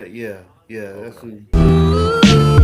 Yeah, that's Okay. who.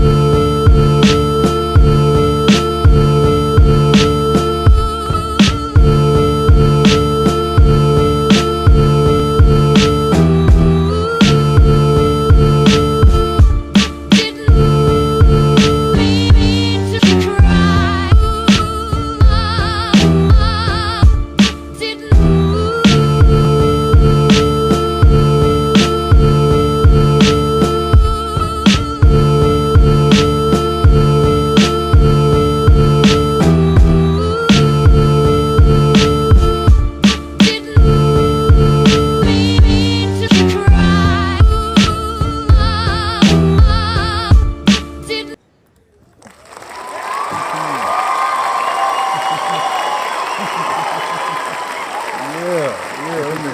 Yeah, yeah. Let me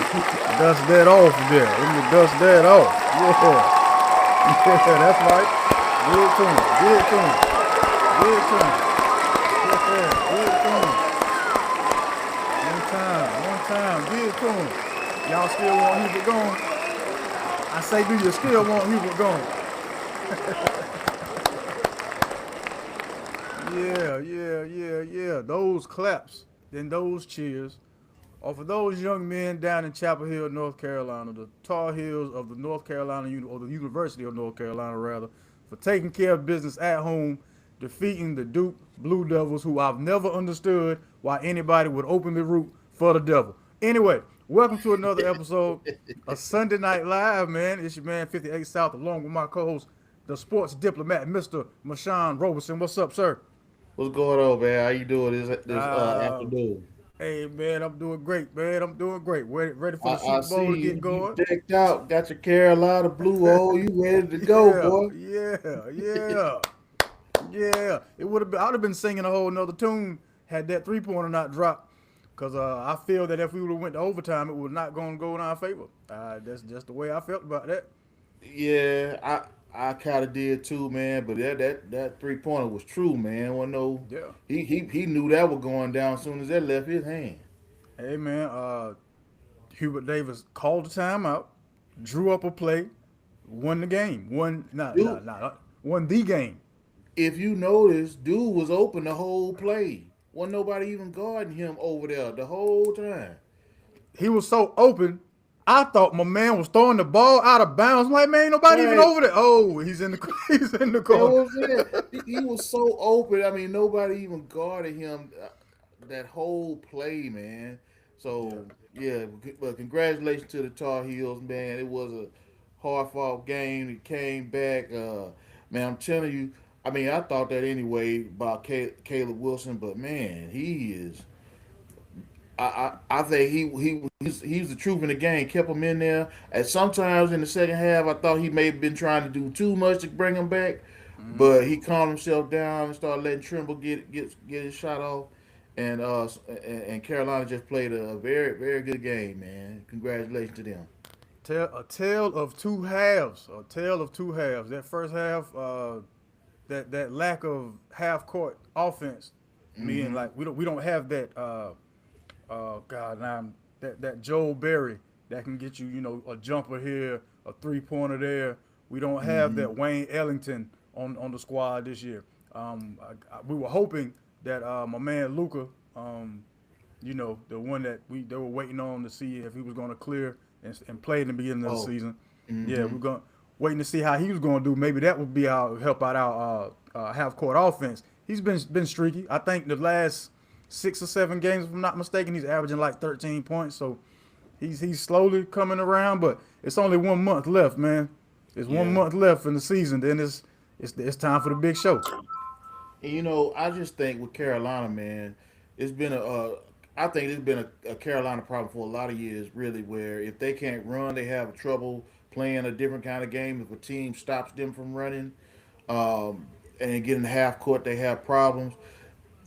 dust that off there. Let me dust that off. Yeah, yeah. That's right. Give it to him. Give it to him. Give it to him. Yeah, give it to him. One time. One time. Give it to him. Y'all still want Hubert gone? I say, do you still want Hubert gone? Yeah, yeah, yeah, yeah. Those claps and those cheers are for those young men down in Chapel Hill, North Carolina, the Tar Heels of the North Carolina or the University of North Carolina rather, for taking care of business at home, defeating the Duke Blue Devils, who I've never understood why anybody would openly root for the devil. Anyway, welcome to another episode of Sunday Night Live, man. It's your man 58 South, along with my co-host, the sports diplomat, Mr. Mashawn Roberson. What's up, sir? What's going on, man? How you doing this Uh, afternoon? Hey man, I'm doing great, man. I'm doing great. Ready for the I Super see Bowl to get you going. decked out, got your Carolina blue on, you ready to go, Yeah, boy? yeah, yeah, yeah. It would have been. I'd have been singing a whole nother tune had that 3 pointer not dropped. Cause I feel that if we would have went to overtime, it would not going to go in our favor. That's just the way I felt about that. Yeah, I kind of did too, man. But that 3 pointer was true, man. One no, Yeah. he knew that was going down as soon as that left his hand. Hey man, Hubert Davis called the timeout, drew up a play, won the game. Dude, Won the game. if you notice, dude was open the whole play. Wasn't nobody even guarding him over there the whole time. He was so open. I thought my man was throwing the ball out of bounds. I'm like, man, ain't nobody even Right. over there. Oh, he's in the he's in the That corner. was it. He was so open. I mean, nobody even guarded him that whole play, man. Yeah. So yeah, but congratulations to the Tar Heels, man. It was a hard fought game. It came back. Man, I'm telling you. I mean, I thought that anyway about Caleb Wilson, but man, he is. I think he's the truth in the game. Kept him in there. And sometimes in the second half, I thought he may have been trying to do too much to bring him back, but he calmed himself down and started letting Trimble get his shot off. And Carolina just played a very good game, man. Congratulations to them. A tale of two halves. A tale of two halves. That first half, that lack of half court offense, meaning Mm-hmm. like we don't have that God now that Joel Berry that can get you a jumper here, a 3 pointer there. We don't have Mm-hmm. that Wayne Ellington on the squad this year. We were hoping that my man Luca, the one that they were waiting on to see if he was going to clear and play in the beginning of the Oh. season. Yeah, Mm-hmm. we're going waiting to see how he was going to do. Maybe that would be how help out our half court offense. He's been streaky. I think the last 6 or 7 games, if I'm not mistaken, he's averaging like 13 points. So he's slowly coming around, but it's only 1 month left, man. It's one Yeah. month left in the season. Then it's time for the big show. And I just think with Carolina, man, it's been I think it's been a Carolina problem for a lot of years, really, where if they can't run, they have trouble playing a different kind of game. If a team stops them from running, and getting half court, they have problems.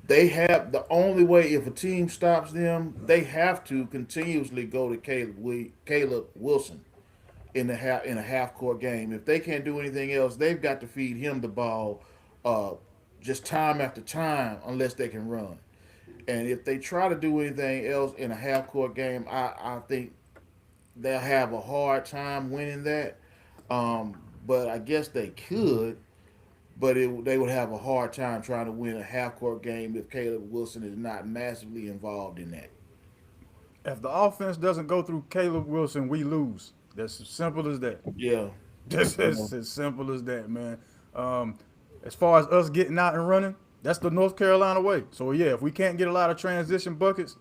They have the only way if a team stops them, they have to continuously go to Caleb Wilson in a half court game. If they can't do anything else, they've got to feed him the ball, uh, just time after time, unless they can run. And if they try to do anything else in a half court game, I think they'll have a hard time winning that. But I guess they could, but they would have a hard time trying to win a half court game if Caleb Wilson is not massively involved in that. If the offense doesn't go through Caleb Wilson, we lose. That's as simple as that. Yeah. That's Yeah. as simple as that, man. Um, as far as us getting out and running, that's the North Carolina way. So yeah, if we can't get a lot of transition buckets,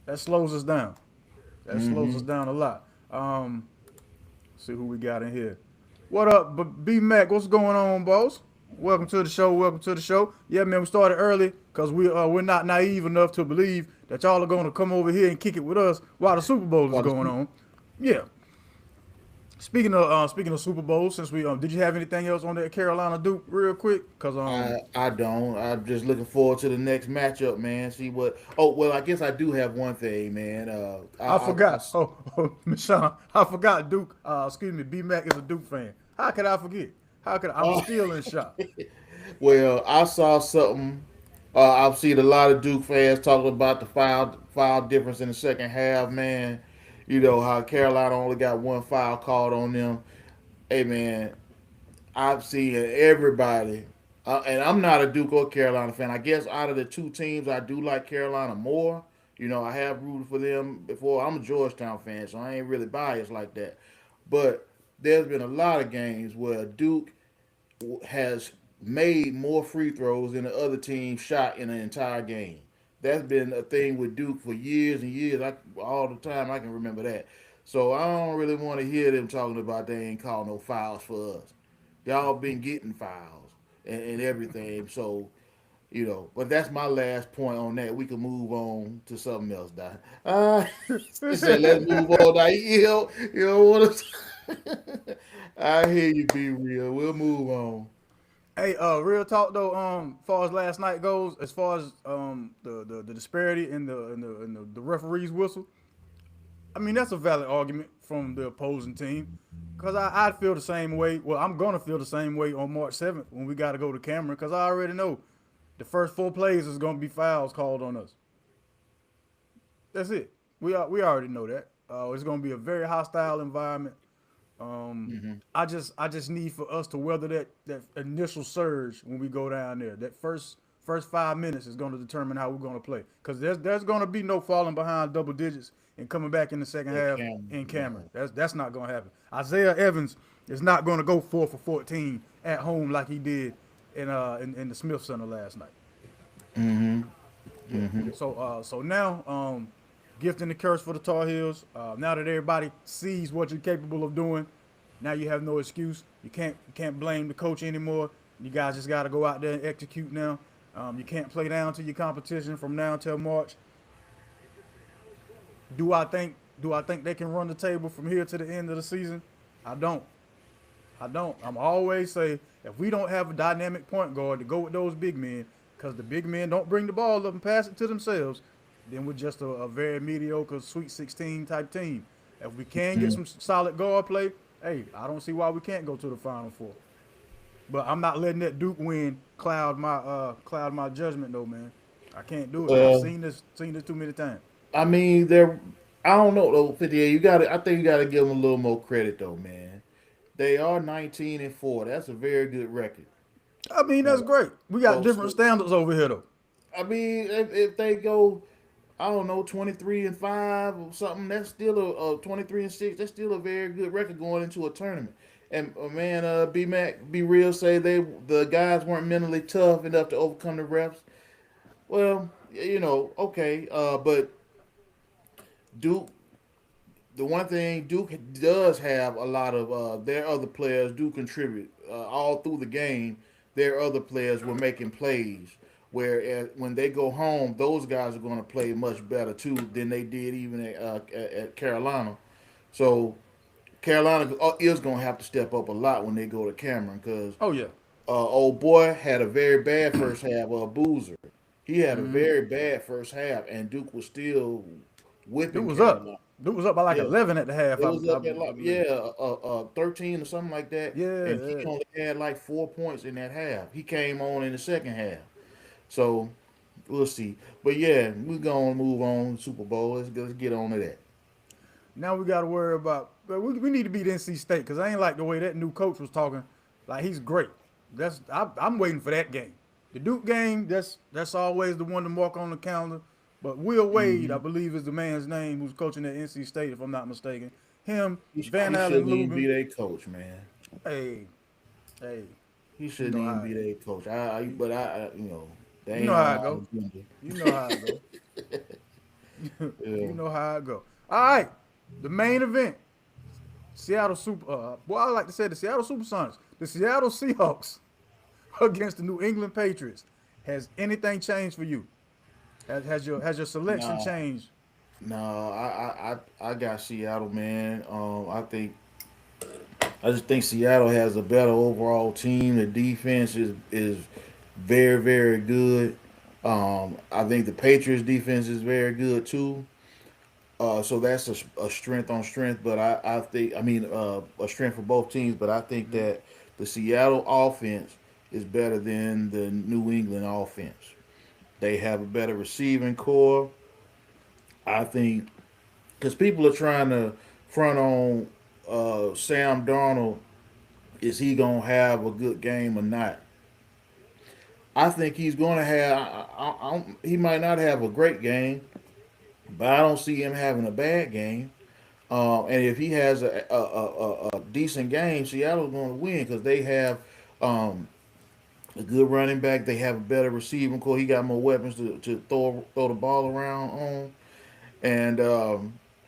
that slows us down. That slows us Hmm. down a lot. See who we got in here. What up, B Mac? What's going on, boss? Welcome to the show. Welcome to the show. Yeah, man, we started early because we're not naive enough to believe that y'all are going to come over here and kick it with us while the Super Bowl is going on. Yeah. Speaking of Super Bowl, since we did you have anything else on that Carolina Duke real quick? Cause I don't. I'm just looking forward to the next matchup, man. See what? Oh well, I guess I do have one thing, man. I forgot. Michon, I forgot Duke. Excuse me, B Mac is a Duke fan. How could I forget? How could I'm uh, still in shock. well, I saw something. I've seen a lot of Duke fans talking about the foul difference in the second half, man. You know how Carolina only got one foul called on them. Hey, man, I've seen everybody, and I'm not a Duke or Carolina fan. I guess out of the two teams, I do like Carolina more. You know, I have rooted for them before. I'm a Georgetown fan, so I ain't really biased like that. But there's been a lot of games where Duke has made more free throws than the other team shot in the entire game. That's been a thing with Duke for years and years. All the time I can remember that. So I don't really want to hear them talking about they ain't called no fouls for us. Y'all been getting fouls and everything. So but that's my last point on that. We can move on to something else, Doc. He said, let's move on. Now, you don't want to. I hear you, be real. We'll move on. Hey, real talk though. Far as last night goes, as far as the disparity in the referee's whistle, I mean that's a valid argument from the opposing team, cause I'd feel the same way. Well, I'm gonna feel the same way on March 7th when we got to go to Cameron, cause I already know the first 4 plays is gonna be fouls called on us. That's it. We already know that. It's gonna be a very hostile environment. I just need for us to weather that initial surge when we go down there. That first 5 minutes is going to determine how we're going to play. Because there's going to be no falling behind double digits and coming back in the second It half can. in Cameron. No. That's not going to happen. Isaiah Evans is not going to go 4 for 14 at home like he did in the Smith Center last night. Yeah. So now gift and the curse for the Tar Heels. Now that everybody sees what you're capable of doing, now you have no excuse. You can't blame the coach anymore. You guys just got to go out there and execute now. You can't play down to your competition from now until March. Do I think they can run the table from here to the end of the season? I don't. I don't. I'm always say if we don't have a dynamic point guard to go with those big men, because the big men don't bring the ball up and pass it to themselves, then we're just a very mediocre Sweet 16 type team. If we can get some solid guard play, hey, I don't see why we can't go to the Final Four. But I'm not letting that Duke win cloud my judgment though, man. I can't do it. I've Well, seen this too many times. I mean, they're. I don't know though. 58. You got to. I think you got to give them a little more credit though, man. They are 19-4. That's a very good record. I mean, that's Uh, great. We got so, different so standards over here though. I mean, if they go, I don't know, 23-5 or something, that's still a 23-6. That's still a very good record going into a tournament. And man, B Mac, be real, say the guys weren't mentally tough enough to overcome the refs. Well, okay, but Duke. The one thing Duke does have a lot of their other players do contribute all through the game. Their other players were making plays. Where when they go home, those guys are going to play much better too than they did even at Carolina. So Carolina is going to have to step up a lot when they go to Cameron because Oh yeah. old boy had a very bad first half. Boozer, he had a very bad first half, and Duke was still It whipping was up. Carolina. It was up by like Yeah, 11 at the half. it I, was I, up at I like believe. 13 or something like that, Yeah, and he yeah. only had like 4 points in that half. He came on in the second half, so we'll see. But yeah, we're gonna move on to Super Bowl. Let's get on to that. Now we got to worry about. But we need to beat NC State because I ain't like the way that new coach was talking. Like he's great. I'm waiting for that game. The Duke game. That's always the one to mark on the calendar. But Will Wade, I Hmm. believe, is the man's name who's coaching at NC State, if I'm not mistaken. Him, Van He Allen shouldn't even Lubin. be their coach, man. Hey, hey, He you shouldn't know even how be their coach. But they you know ain't on how my it go. agenda. You know how it go. Yeah. You know how it go. All right, the main event. Seattle Super. Well, I like to say the Seattle Supersonics, the Seattle Seahawks against the New England Patriots. Has anything changed for you? Has your selection Nah, changed? nah. I got Seattle, man. I just think Seattle has a better overall team. The defense is very very good. I think the Patriots defense is very good too. So that's a strength on strength. But I think a strength for both teams. But I think that the Seattle offense is better than the New England offense. They have a better receiving core. I think because people are trying to front on Sam Darnold, is he gonna have a good game or not? I think he's gonna have. He might not have a great game, but I don't see him having a bad game. And if he has a decent game, Seattle's going to win because they have um, a good running back. They have a better receiving core. He got more weapons to throw the ball around on, and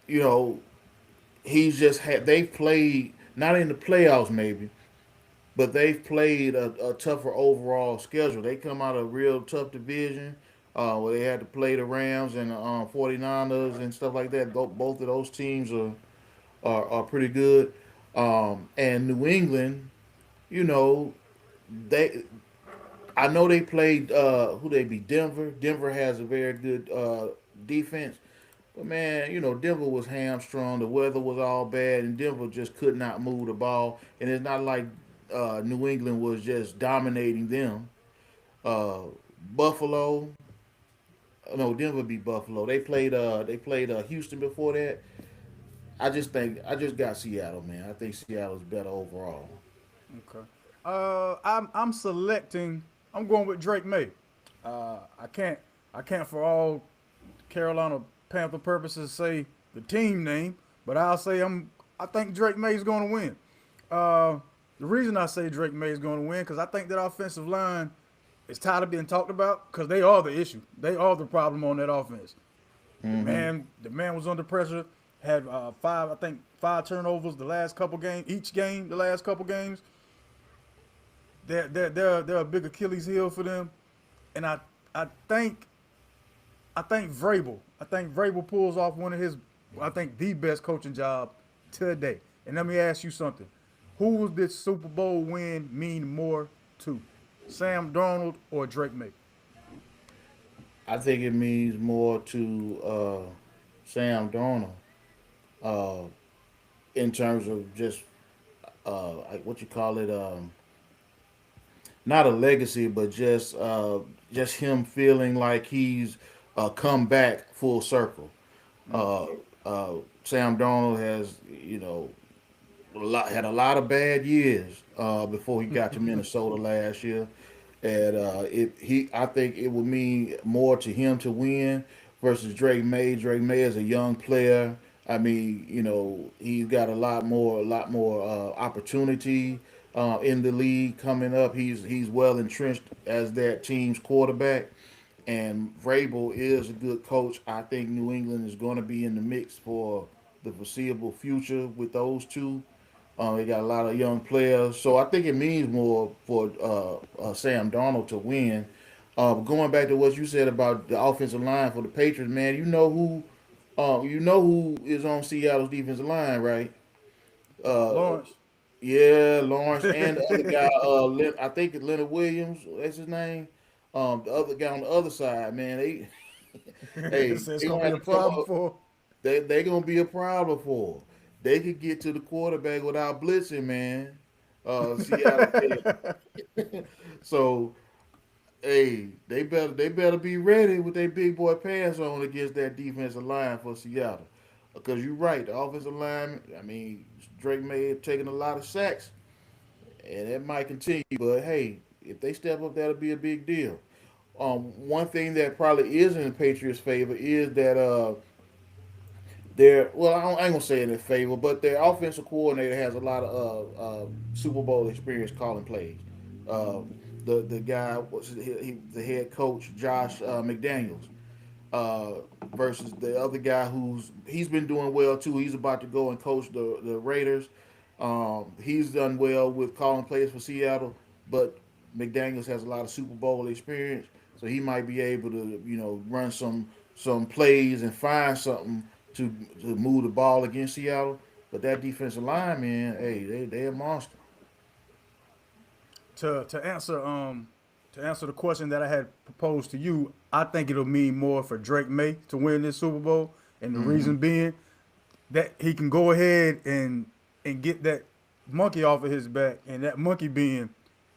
you know he's just had. They've played not in the playoffs maybe, but they've played a tougher overall schedule. They come out of a real tough division where they had to play the Rams and 49ers and stuff like that. Both of those teams are pretty good. And New England, you know, they I know they played who they be Denver. Denver has a very good defense. But man, Denver was hamstrung. The weather was all bad, and Denver just could not move the ball. And it's not like New England was just dominating them. Uh, Buffalo, no, Denver beat Buffalo. They played Houston before that. I just got Seattle, man. I think Seattle's better overall. Okay. I'm selecting. I'm going with Drake May. I can't for all Carolina Panther purposes say the team name, but I'll say I think Drake May is going to win. Uh, the reason I say Drake May is going to win because I think that offensive line is tired of being talked about because they are the issue. They are the problem on that offense. Hmm. The man was under pressure. Had five turnovers the last couple games. Each game, the last couple games, they're a big Achilles heel for them. And I think I think Vrabel pulls off one of his, I think, the best coaching job today. And let me ask you something: who will this Super Bowl win mean more to, Sam Darnold or Drake May? I think it means more to Sam Darnold uh, in terms of just like what you call it, not a legacy, but just him feeling like he's come back full circle. Uh, uh, Sam Darnold has had a lot of bad years before he got to Minnesota last year, and I think it would mean more to him to win versus Drake May. Drake May is a young player. I mean, he's got a lot more opportunity in the league coming up. He's well entrenched as that team's quarterback. And Vrabel is a good coach. I think New England is going to be in the mix for the foreseeable future with those two. They got a lot of young players, so I think it means more for Sam Darnold to win. Going back to what you said about the offensive line for the Patriots, man, you know who is on Seattle's defensive line, right? Uh, Lawrence. yeah, Lawrence and the other guy, I think it's Leonard Williams. That's his name. The other guy on the other side, man, It hey, says it's they gonna gonna be have a to come problem up. for. They gonna be a problem for 'em. They could get to the quarterback without blitzing, man. Seattle can. So hey, they better be ready with their big boy pass on against that defensive line for Seattle. because you're right. The offensive line. I mean, Drake May have taken a lot of sacks, and it might continue. But hey, if they step up, that'll be a big deal. One thing that probably is in the Patriots' favor is that their well, I ain't gonna say in their favor, but their offensive coordinator has a lot of Super Bowl experience calling plays. Uh, the guy was the head coach Josh McDaniels versus the other guy he's been doing well too. He's about to go and coach the Raiders. He's done well with calling plays for Seattle, but McDaniels has a lot of Super Bowl experience, so he might be able to run some plays and find something to move the ball against Seattle. But that defensive line, man, hey, they a monster. To answer the question that I had proposed to you, I think it'll mean more for Drake May to win this Super Bowl, and the Mm-hmm. reason being that he can go ahead and get that monkey off of his back, and that monkey being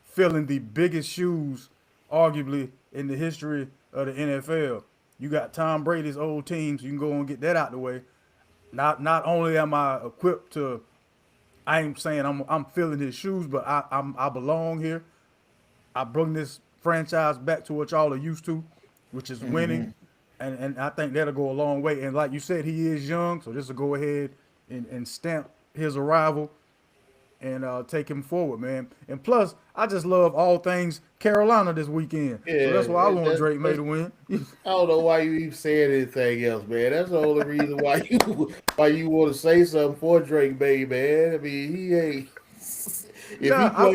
filling the biggest shoes, arguably in the history of the NFL. You got Tom Brady's old team, so you can go and get that out the way. Not only am I equipped to, I ain't saying I'm filling his shoes, but I belong here. I bring this franchise back to what y'all are used to, which is winning, Mm-hmm. and I think that'll go a long way. And like you said, he is young, so this will go ahead and stamp his arrival and take him forward, man. And plus, I just love all things Carolina this weekend, so Yeah, that's why I want Drake May to win. I don't know why you even said anything else, man. That's the only reason why you want to say something for Drake Bay, man. I mean, he ain't. Nah,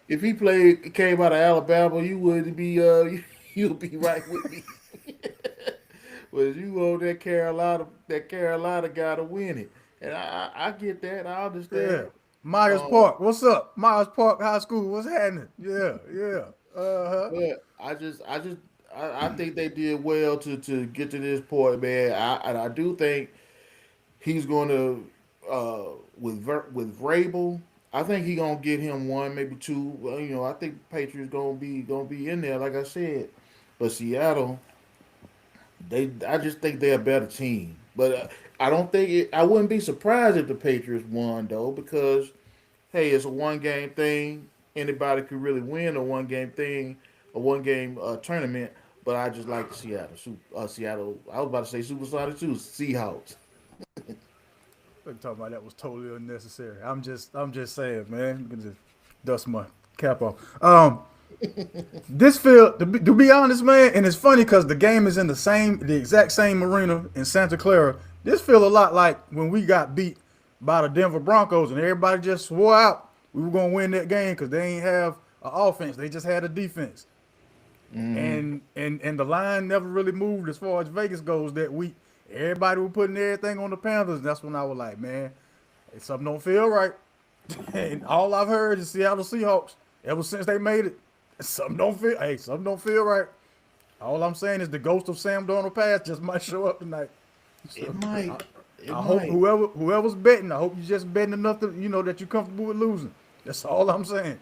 If he played came out of Alabama, you wouldn't be you'd be right with me. But you want that Carolina guy to win it, and I get that. I yeah. understand. Myers Um, Park, what's up? Myers Park High School, what's happening? Yeah, yeah. Uh huh. but I think they did well to get to this point, man. I do think he's going to with Vrabel. I think he gonna get him one, maybe two. Well, I think Patriots gonna be in there, like I said. But Seattle, I just think they're a better team. But I don't think I wouldn't be surprised if the Patriots won though, because hey, it's a one game thing. Anybody could really win a one game thing, a one game tournament. But I just like the Seattle. I was about to say Supersonics too. Seahawks. Talking about that was totally unnecessary. I'm just saying, man. You can just dust my cap off. This field, to be honest, man, and it's funny because the game is in the exact same arena in Santa Clara. This feel a lot like when we got beat by the Denver Broncos, and everybody just swore out we were gonna win that game because they ain't have an offense; they just had a defense. Mm-hmm. And the line never really moved as far as Vegas goes that week. Everybody was putting everything on the Panthers, and that's when I was like, man, something don't feel right. And all I've heard is Seattle Seahawks ever since they made it. Something don't feel right. All I'm saying is the ghost of Sam Darnold pass just might show up tonight. It So might. I, It I hope might. whoever's betting, I hope you're just betting enough to that you're comfortable with losing. That's all I'm saying.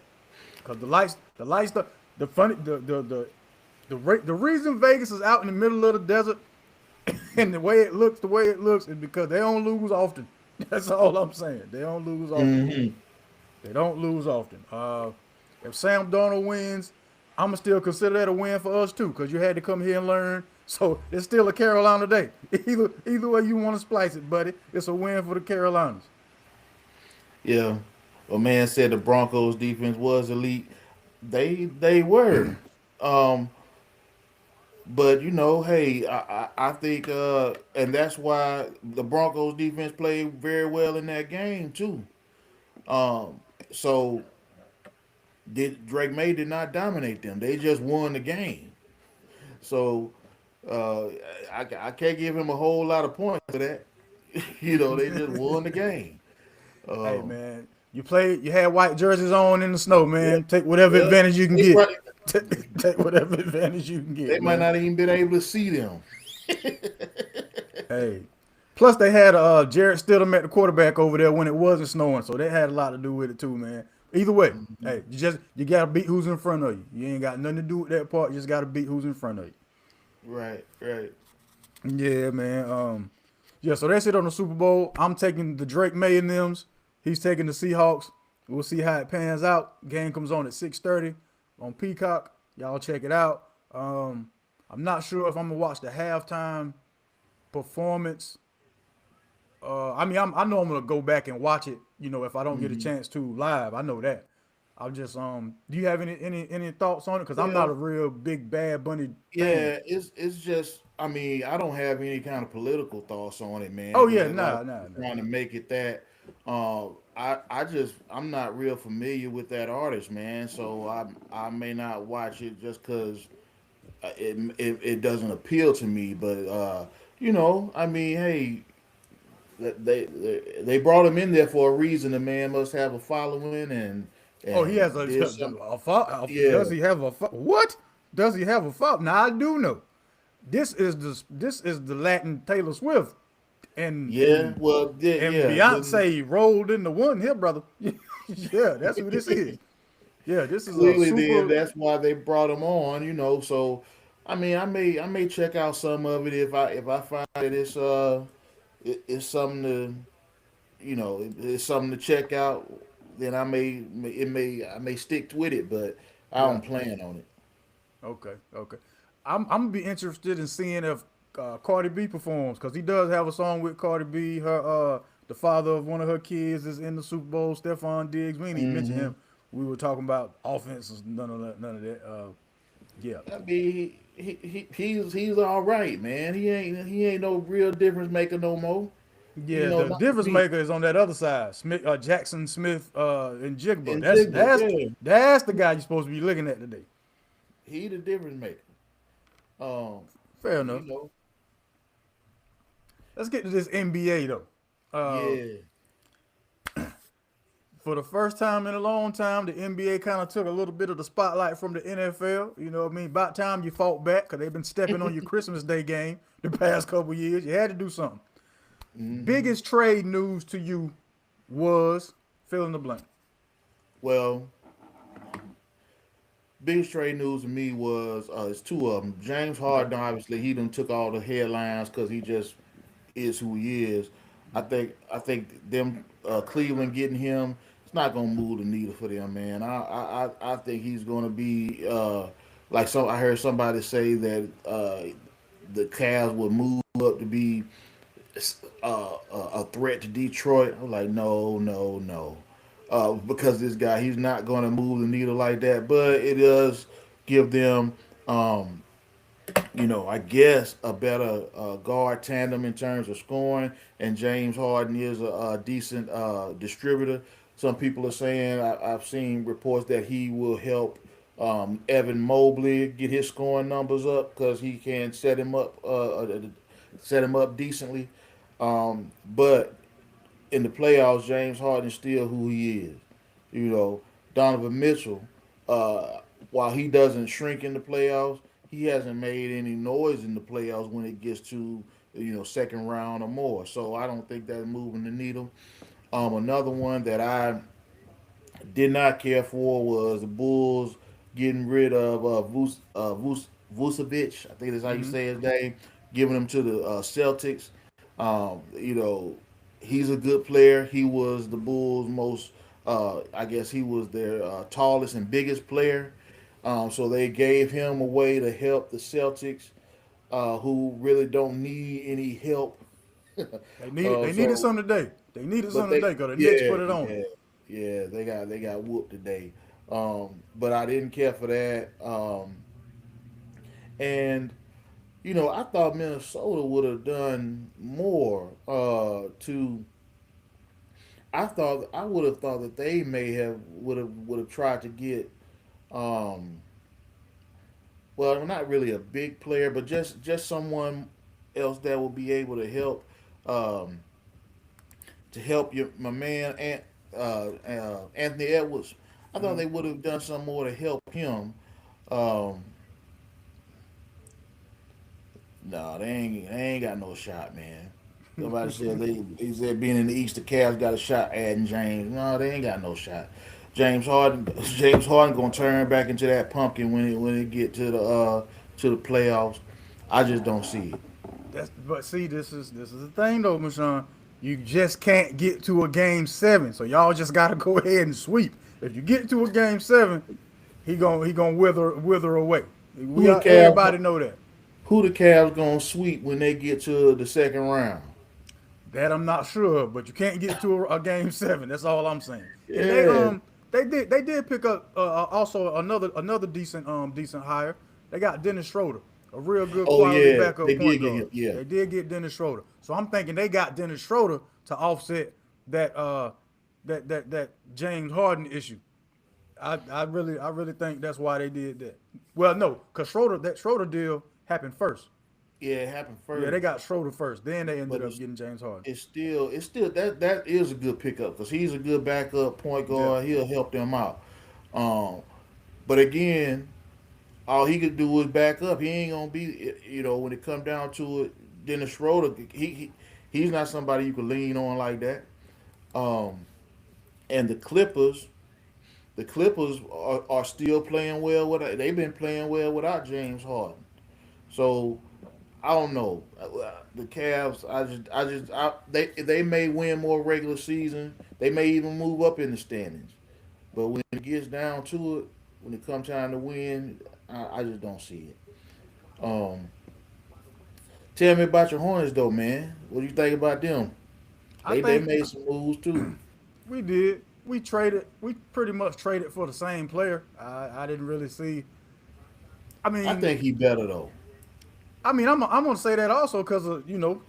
Cause the funny, the reason Vegas is out in the middle of the desert and the way it looks is because they don't lose often. That's all I'm saying. They don't lose often. Mm-hmm. They don't lose often. If Sam Darnold wins, I'ma still consider that a win for us too, because you had to come here and learn. So it's still a Carolina day. Either way you want to splice it, buddy, it's a win for the Carolinas. Yeah. A man said the Broncos defense was elite. They were. Um, but hey, I think and that's why the Broncos defense played very well in that game too. So did Drake May did not dominate them. They just won the game. So uh, I can't give him a whole lot of points for that. They just won the game. Hey Um, man, you had white jerseys on in the snow, yeah, man. Take whatever yeah. advantage you can They, get. might- Take whatever advantage you can they get, might man. not even been able to see them. Hey. Plus they had Jarrett Stidham at the quarterback over there when it wasn't snowing, so that had a lot to do with it too, man. Either way, hey, you gotta beat who's in front of you. You ain't got nothing to do with that part. You just gotta beat who's in front of you. Right, right. Yeah, man. Yeah, so that's it on the Super Bowl. I'm taking the Drake May and them's. He's taking the Seahawks. We'll see how it pans out. Game comes on at 6:30 on Peacock. Y'all check it out. I'm not sure if I'm gonna watch the halftime performance. I know I'm gonna go back and watch it. If I don't get a Hmm. chance to live, I know that. I'll just Do you have any thoughts on it? Because I'm not a Well, real big Bad Bunny fan. yeah, it's just. I mean, I don't have any kind of political thoughts on it, man, Oh because yeah, a lot of nah, nah, people nah. trying to make it that. I'm not real familiar with that artist, man. So I may not watch it just because it doesn't appeal to me. But I mean, hey, they brought him in there for a reason. The man must have a following Oh, he and has a, did some. does Yeah, he have a what? Does he have a fault? Now I do know. This is the Latin Taylor Swift, and yeah. and Well, and yeah. Beyonce rolled into one here, brother. Yeah, that's who this is. Yeah, this is a Clearly, then super. that's why they brought him on. So I mean, I may check out some of it if I find that it's something to it's something to check out. Then I may stick with it, but I Yeah. don't plan on it. Okay. Okay. I'm gonna be interested in seeing if Cardi B performs because he does have a song with Cardi B. The father of one of her kids is in the Super Bowl. Stephon Diggs. We ain't even mention Hmm. him. We were talking about offenses. None of that. None of that. Yeah. I mean, he's all right, man. He ain't no real difference maker no more. Yeah. The Not to difference me. maker is on that other side. Jackson Smith, and Jigba. And That's Jigba, that's yeah, that's the guy you're supposed to be looking at today. he the difference maker. Um, Fair you enough. know, Let's get to this NBA though. Uh, yeah. for the first time in a long time, the NBA kind of took a little bit of the spotlight from the NFL. You know what I mean? About time you fought back because they've been stepping on your Christmas Day game the past couple years. You had to do something. Hmm. Biggest trade news to you was fill in the blank. Well, biggest trade news to me was it's two of them. James Okay. Harden, obviously, he done took all the headlines because he just is who he is. I think them Cleveland getting him, it's not gonna move the needle for them, man. I think he's gonna be like some. I heard somebody say that the Cavs would move up to be a threat to Detroit. I'm like, no, no, no, because this guy, he's not going to move the needle like that. But it does give them, um, I guess a better guard tandem in terms of scoring. And James Harden is a decent distributor. Some people are saying I've seen reports that he will help Evan Mobley get his scoring numbers up because he can set him up decently. But in the playoffs, James Harden is still who he is. You know, Donovan Mitchell, while he doesn't shrink in the playoffs, he hasn't made any noise in the playoffs when it gets to second round or more. So I don't think that's moving the needle. Another one that I did not care for was the Bulls getting rid of Vucevic. I think that's how you Mm-hmm. say his name. Giving him to the Celtics. You know, he's a good player. He was the Bulls' most, I guess he was their tallest and biggest player. So they gave him away to help the Celtics, who really don't need any help. They needed So, something today. They needed but something they, today because the Knicks yeah, put it on them. yeah, yeah, they got whooped today. But I didn't care for that. And I thought Minnesota would have done more to. I would have thought that they may have would have tried to get, um, well, not really a big player, but just someone else that will be able um, to help my man Anthony Edwards. I thought Mm-hmm. they would have done some more to help him. Um, No, they ain't got no shot, man. Nobody said they said being in the East, the Cavs got a shot adding James. No, they ain't got no shot. James Harden gonna turn back into that pumpkin when it get to the playoffs. I just don't see it. But see, this is the thing though, Mashawn. You just can't get to a game 7, so y'all just gotta go ahead and sweep. If you get to a game 7, he gonna wither away. Who the Everybody Cavs? know that. Who the Cavs gonna sweep when they get to the second round? That I'm not sure of, but you can't get to a game 7. That's all I'm saying. And Yeah. they did pick up also another decent hire. They got Dennis Schroeder, a real good Oh quality yeah, they backup did point get guard. him. Yeah. They did get Dennis Schroeder, so I'm thinking they got Dennis Schroeder to offset that that James Harden issue. I really think that's why they did that. Well, no, because Schroeder deal happened first. Yeah, it happened Yeah, they first, got Schroeder first. Then they ended but up getting James Harden. it's still that is a good pickup because he's a good backup point Yeah. guard. He'll help them out. Um, but again, all he could do was back up. He ain't gonna be, when it come down to it. Dennis Schroeder, he's not somebody you can lean on like that. Um, and the Clippers are still playing well with. They've been playing well without James Harden. So I don't know. The Cavs, they may win more regular season. They may even move up in the standings. But when it gets down to it, when it comes time to win, I just don't see it. Um, Tell me about your Hornets though, man. What do you think about them? I They think made some moves too. we did. We traded. We pretty much traded for the same player. I didn't really see. I I mean, think he better though. I'm gonna say that also because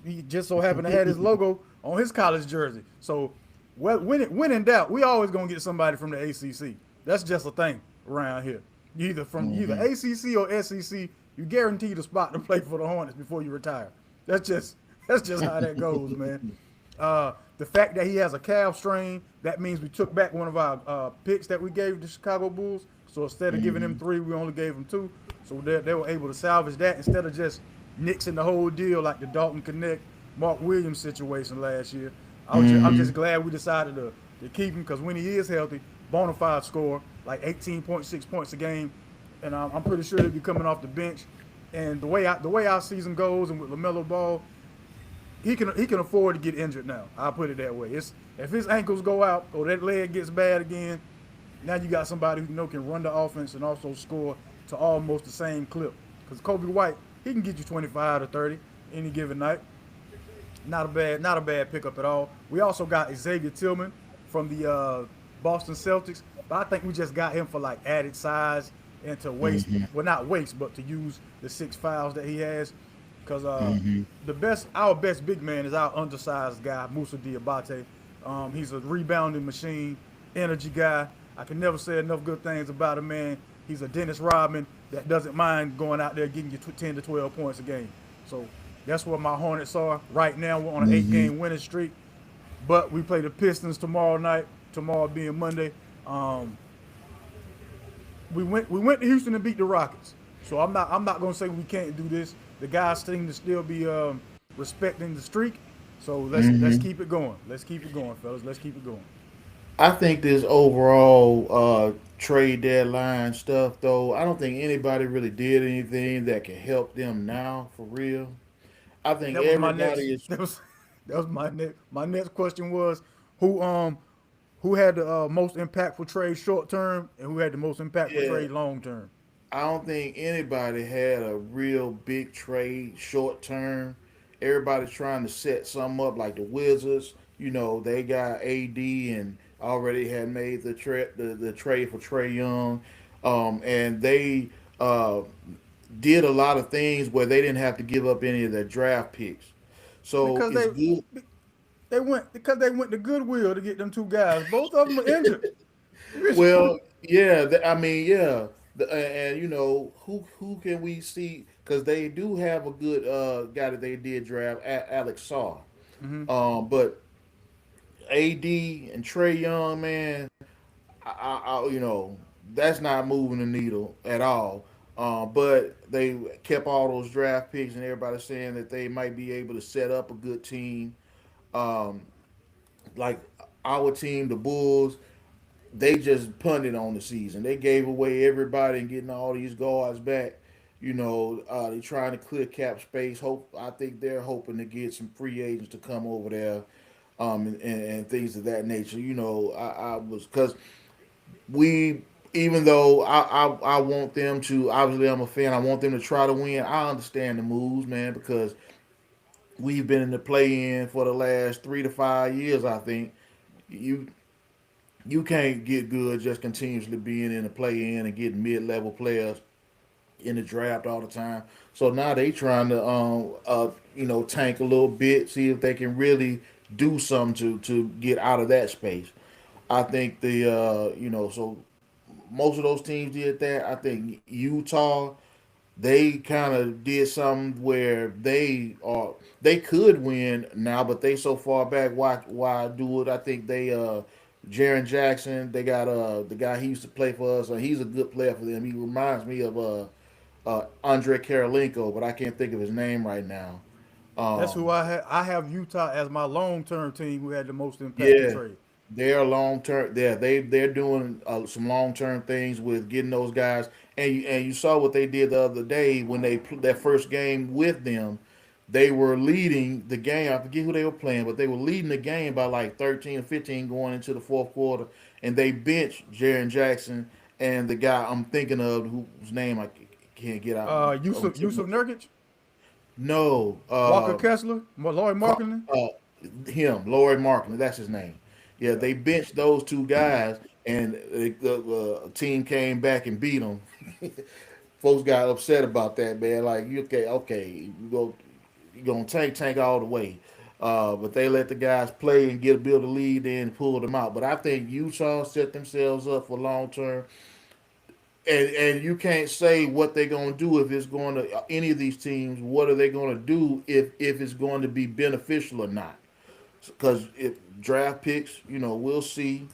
he just so happened to have his logo on his college jersey. So, when in doubt, we always gonna get somebody from the ACC. That's just a thing around here. You either Hmm. ACC or SEC, you guaranteed a spot to play for the Hornets before you retire. That's just how that goes, man. The fact that he has a calf strain, that means we took back one of our picks that we gave the Chicago Bulls. So instead of giving him Hmm. 3, we only gave him 2. So they were able to salvage that instead of just nixing the whole deal like the Dalton Connect, Mark Williams situation last year. I'm Hmm. just glad we decided to keep him because when he is healthy, bona fide score like 18.6 points a game, and I'm pretty sure he'll be coming off the bench. And the way our season goes, and with Lamelo Ball, he can afford to get injured now. I'll put it that way. It's if his ankles go out or that leg gets bad again, now you got somebody who can run the offense and also score to almost the same clip. Because Kobe White, he can get you 25 to 30 any given night. Not a bad pickup at all. We also got Xavier Tillman from the Boston Celtics, but I think we just got him for like added size and to waste, Hmm. well not waste, but to use the 6 fouls that he has. Because Hmm. our best big man is our undersized guy, Musa Diabate. He's a rebounding machine, energy guy. I can never say enough good things about him, man. He's a Dennis Rodman that doesn't mind going out there getting you 10 to 12 points a game. So that's what my Hornets are. Right now, we're on an 8 game winning streak, but we play the Pistons tomorrow night. Tomorrow being Monday. Um, we went to Houston and beat the Rockets. So I'm not gonna say we can't do this. The guys seem to still be respecting the streak. So let's Hmm. keep it going. Let's keep it going, fellas. Let's keep it going. I think this overall trade deadline stuff, though, I don't think anybody really did anything that can help them now for real. I think That was my next. everybody is. That was my next question was who who had the most impactful trade short term and who had the most impactful Yeah, trade long term. I don't think anybody had a real big trade short term. Everybody's trying to set something up like the Wizards. They got AD and already had made the trade for Trey Young, and they uh, did a lot of things where they didn't have to give up any of their draft picks. So Because it's they good. they went to Goodwill to get them 2 guys. Both of them are injured. Well, yeah, I mean, yeah, and who can we see? Because they do have a good guy that they did draft, Alex Saw. But AD and Trey Young, man, that's not moving the needle at all. But they kept all those draft picks, and everybody's saying that they might be able to set up a good team. Um, like our team, the Bulls, they just punted on the season. They gave away everybody and getting all these guards back. They're trying to clear cap space. I think they're hoping to get some free agents to come over there, and things of that nature. I was because we even though I want them to, obviously I'm a fan, I want them to try to win. I understand the moves, man, because we've been in the play in for the last 3 to 5 years. I think you you can't get good just continuously being in the play in and getting mid level players in the draft all the time. So now they trying to tank a little bit, see if they can really do something to get out of that space. I think so most of those teams did that. I think Utah, they kind of did something where they could win now, but they so far back. Why do it? I think Jaron Jackson. They got the guy he used to play for us. He's a good player for them. He reminds me of Andre Karolinko, but I can't think of his name right now. That's who Um, I have. I have Utah as my long-term team who had the most impactful yeah, trade. they're long term. They're doing some long term things with getting those guys. And you saw what they did the other day when they played that first game with them. They were leading the game. I forget who they were playing, but they were leading the game by like 13 or 15 going into the fourth quarter. And they benched Jaron Jackson and the guy I'm thinking of whose name I can't get out of the tip of my. Yusuf Nurkic, No, Walker Kessler, Lloyd Marketing. uh, him, Laurie Markin, that's his name. Yeah, Yeah. they benched those two guys, and the team came back and beat them. Folks got upset about that, man. Like, okay, you gonna tank all the way. But they let the guys play and build a lead, then pull them out. But I think Utah set themselves up for long term, and you can't say what they're going to do if it's going to any of these teams. What are they going to do if it's going to be beneficial or not? Because if draft picks, we'll see.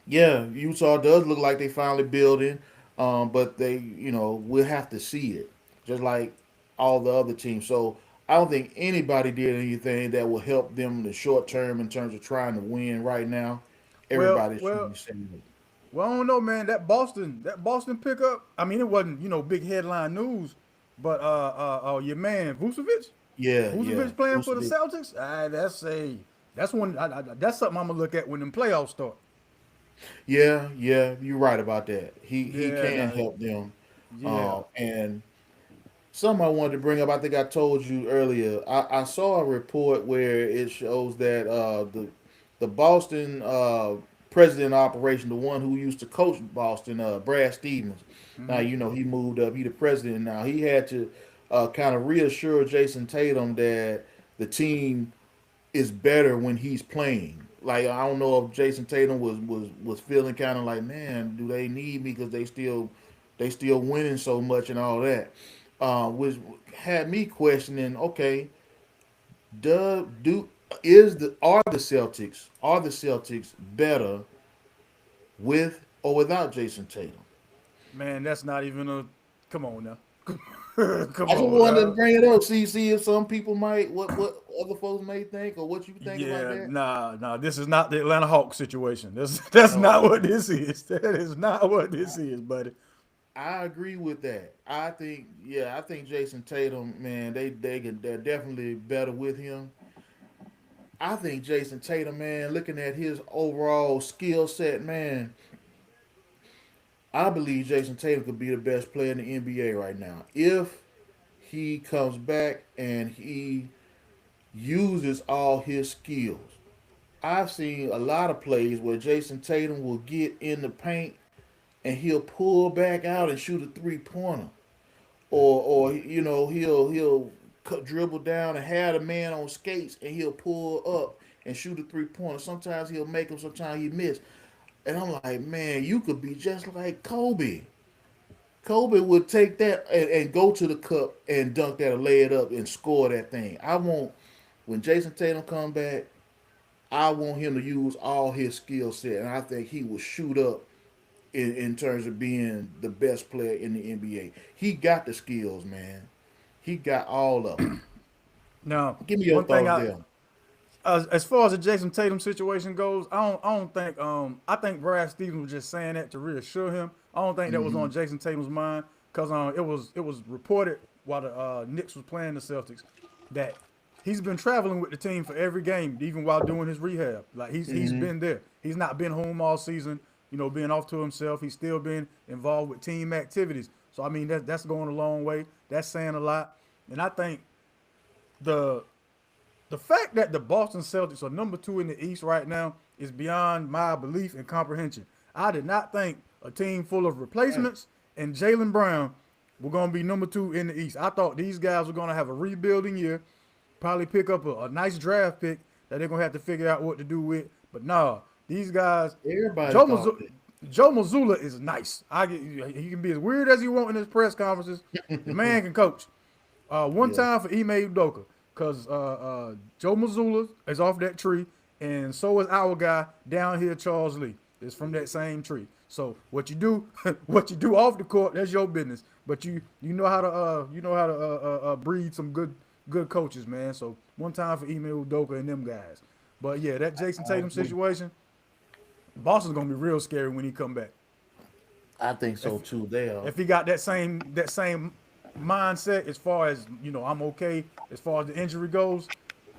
Yeah, Utah does look like they finally building, but we'll have to see it, just like all the other teams. So I don't think anybody did anything that will help them in the short term in terms of trying to win right now. Well, Everybody's trying well, to say, well. I don't know, man. That Boston pickup. I mean, it wasn't big headline news, but your man Vucevic, yeah, yeah, Vucevic playing for the Vucevic. Celtics. That's something I'm gonna look at when them playoffs start. Yeah, yeah, you're right about that. He Yeah, can nah, help them. yeah. And something I wanted to bring up, I think I told you earlier. I saw a report where it shows that the Boston president of operation, the one who used to coach Boston, Brad Stevens. Now Hmm. he moved up. He the president now. He had to kind of reassure Jason Tatum that the team is better when he's playing. Like I don't know if Jason Tatum was feeling kind of like, man, do they need me because they still winning so much and all that, which had me questioning. Okay, do is the are the Celtics better with or without Jason Tatum? Man, that's not even a. Come on now. Come I just on wanted to now. bring it up, see if some people might what other folks may think or what you think about Yeah, that. nah. This is not the Atlanta Hawks situation. That's not No, what this is. That is not what this is, buddy. I agree with that. I think Jason Tatum, man, they're definitely better with him. I think Jason Tatum, man, looking at his overall skill set, man, I believe Jason Tatum could be the best player in the NBA right now if he comes back and he uses all his skills. I've seen a lot of plays where Jason Tatum will get in the paint and he'll pull back out and shoot a 3 pointer, or he'll dribble down and have a man on skates and he'll pull up and shoot a 3 pointer. Sometimes he'll make them, sometimes he miss. And I'm like, man, you could be just like Kobe. Kobe would take that and go to the cup and dunk that or lay it up and score that thing. I want when Jason Tatum come back, I want him to use all his skill set, and I think he will shoot up in terms of being the best player in the NBA. He got the skills, man. He got all of them. Now, Give me your one thing thoughts I there. as far as the Jason Tatum situation goes, I don't think I think Brad Stevens was just saying that to reassure him. I don't think that was Hmm. on Jason Tatum's mind. because it was reported while the Knicks was playing the Celtics that he's been traveling with the team for every game, even while doing his rehab. Like he's been there. He's not been home all season, being off to himself. He's still been involved with team activities. So I mean that's going a long way. That's saying a lot. And I think the fact that the Boston Celtics are number 2 in the East right now is beyond my belief and comprehension. I did not think a team full of replacements and Jaylen Brown were going to be number 2 in the East. I thought these guys were going to have a rebuilding year, probably pick up a nice draft pick that they're going to have to figure out what to do with. But nah, these guys, Joe Mazzulla is nice. He can be as weird as he want in his press conferences. The man can coach. One time for Ime Udoka, because Joe Mazzulla is off that tree, and so is our guy down here, Charles Lee. Is from that same tree. So what you do, off the court, that's your business. But you know how to breed some good coaches, man. So one time for Ime Udoka and them guys. But yeah, that Jason Tatum situation, Boston's gonna be real scary when he come back. I think so too. If he got that same mindset as far as I'm okay as far as the injury goes,